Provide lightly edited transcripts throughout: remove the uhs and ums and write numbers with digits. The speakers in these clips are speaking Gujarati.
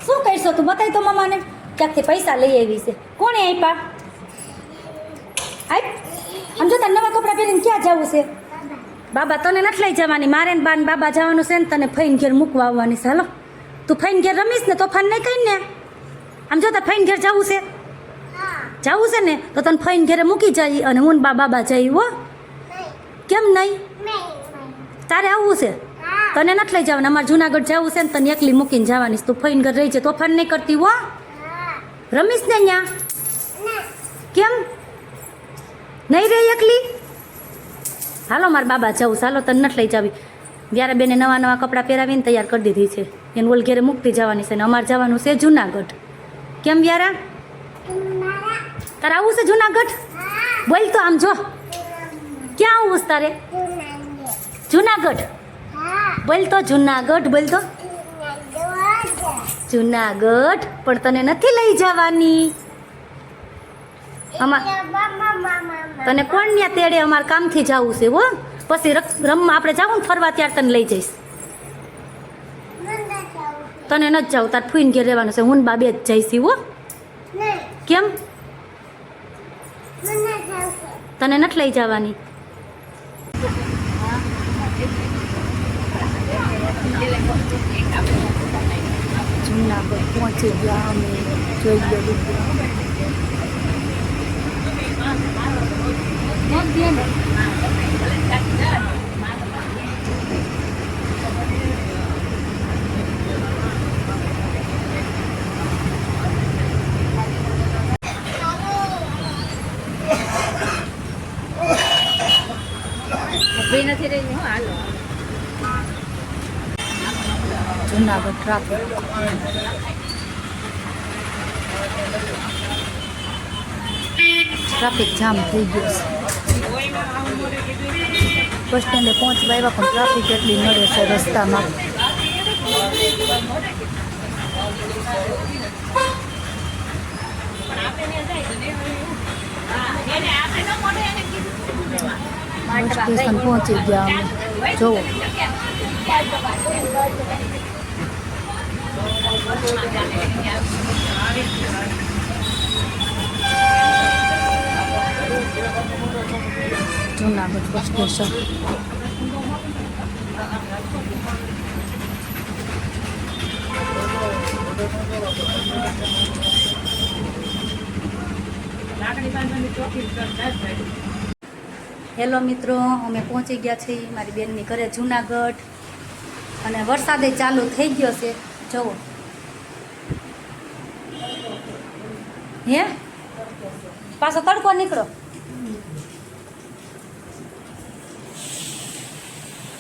શું કરશો તું બતાવી તો મમ્માને ક્યાંકથી પૈસા લઈ આવી છે કોણે આપ્યા આમ જો તને નવા કપડાં પહેરીને ક્યાં જવું છે બાબા તને નથી લઈ જવાની મારે ને બાન બાબા જવાનું છે ને તને ફઈને ઘેર મૂકવા આવવાની છે હાલો તું ફઈને ઘેર રમીશ ને તોફાન નહીં કઈ ને આમ જો તાર ફઈને ઘેર જવું છે જવું છે ને તો તને ફઈને ઘેરે મૂકી જાય અને હું બાબા જઈ હો કેમ નહીં તારે આવવું છે તને નથી લઈ જવાનું અમારે જુનાગઢ જવું છે ને તને એકલી મૂકીને જવાની તું ફઈને ઘર રહી છે તોફાન નહીં કરતી હો રમીશ ને અહીંયા કેમ નહીં રહી એકલી હાલો મારા બાબા જવું ચાલો તને નથી લઈ જાવી વ્યારા બેને નવા નવા કપડાં પહેરાવીને તૈયાર કરી દીધી છે એને ઓલ ઘેરે મૂકતી જવાની છે ને અમારે જવાનું છે જુનાગઢ કેમ વ્યારા તારે આવું છે જુનાગઢ બોલ તો આમ જો ક્યાં આવું છે તારે જુનાગઢ બોલ તો જુનાગઢ બોલ તો જુનાગઢ પણ તને નથી લઈ જવાની તને કોણ ત્યાં તેડે અમારે કામથી જવું છે હો પછી રમવા આપણે જાવું ને ફરવા ત્યારે તને લઈ જઈશ તને નથી જાવું તાર ફૂઈને ઘેર રહેવાનું છે હું બા બે જ જઈશી હો કેમ તને નથી લઈ જવાની જુનાગઢ પહોંચી ગયા અમે જોઈ ગયું નથી રહી હાલો જુનાગઢ ટ્રાફિક જામ થઈ ગયો છે બસ સ્ટેન્ડે પહોંચવા આવ્યા પણ ટ્રાફિક એટલી નડે છે રસ્તામાં બસ સ્ટેશન પહોંચી ગયા અમે જોવો જુનાગઢ બસ સ્ટેશન હેલો મિત્રો અમે પહોંચી ગયા છીએ મારી બેનની ઘરે જુનાગઢ અને વરસાદે ચાલુ થઈ ગયો છે જુઓ હે પાછો તડકો નીકળો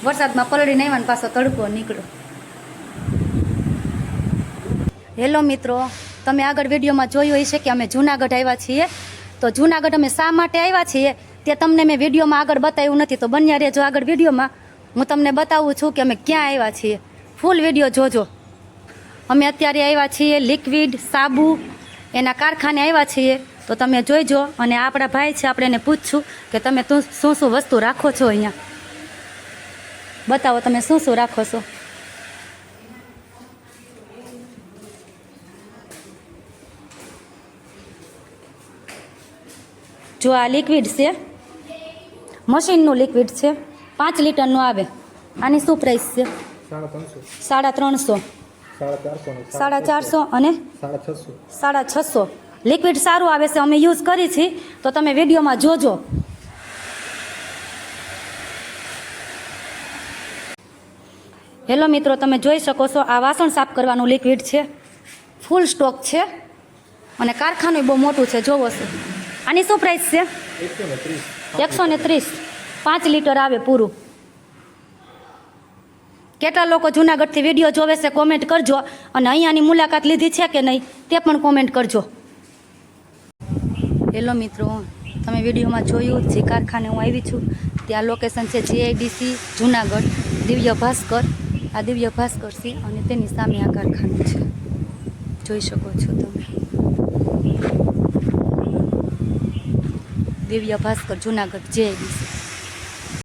વરસાદમાં પલળીને આવ્યા ને પાછો તડકો નીકળો હેલો મિત્રો તમે આગળ વિડીયોમાં જોયું હશે કે અમે જુનાગઢ આવ્યા છીએ તો જુનાગઢ અમે શા માટે આવ્યા છીએ તે તમને મેં વિડીયોમાં આગળ બતાવ્યું નથી તો બન્યા રહેજો આગળ વિડીયોમાં હું તમને બતાવું છું કે અમે ક્યાં આવ્યા છીએ ફૂલ વિડીયો જોજો અમે અત્યારે આવ્યા છીએ લિક્વિડ સાબુ એના કારખાને આવ્યા છીએ તો તમે જોઈજો અને આપણા ભાઈ છે આપણે એને પૂછશું કે તમે શું શું વસ્તુ રાખો છો અહીંયા બતાવો તમે શું શું રાખો છો જો આ લિક્વિડ છે મશીનનું લિક્વિડ છે 5 લીટરનું આવે આની શું પ્રાઇસ છે 350 450 અને 650 લિક્વિડ સારું આવે છે અમે યુઝ કરી છીએ તો તમે વિડીયોમાં જોજો હેલો મિત્રો તમે જોઈ શકો છો આ વાસણ સાફ કરવાનું લિક્વિડ છે ફૂલ સ્ટોક છે અને કારખાનું બહુ મોટું છે જોવો છો આની શું પ્રાઇસ છે 130 5 લીટર આવે પૂરું કેટલા લોકો જુનાગઢથી વિડીયો જોવે છે કોમેન્ટ કરજો અને અહીંયાની મુલાકાત લીધી છે કે નહીં તે પણ કોમેન્ટ કરજો હેલો મિત્રો તમે વિડીયોમાં જોયું જે કારખાને હું આવી છું ત્યાં લોકેશન છે જીઆઈડીસી જુનાગઢ દિવ્ય ભાસ્કર આ દિવ્ય ભાસ્કર છે અને તેની સામે આ કારખાનું છે જોઈ શકો છો તમે દિવ્ય ભાસ્કર જુનાગઢ જીઆઈડીસી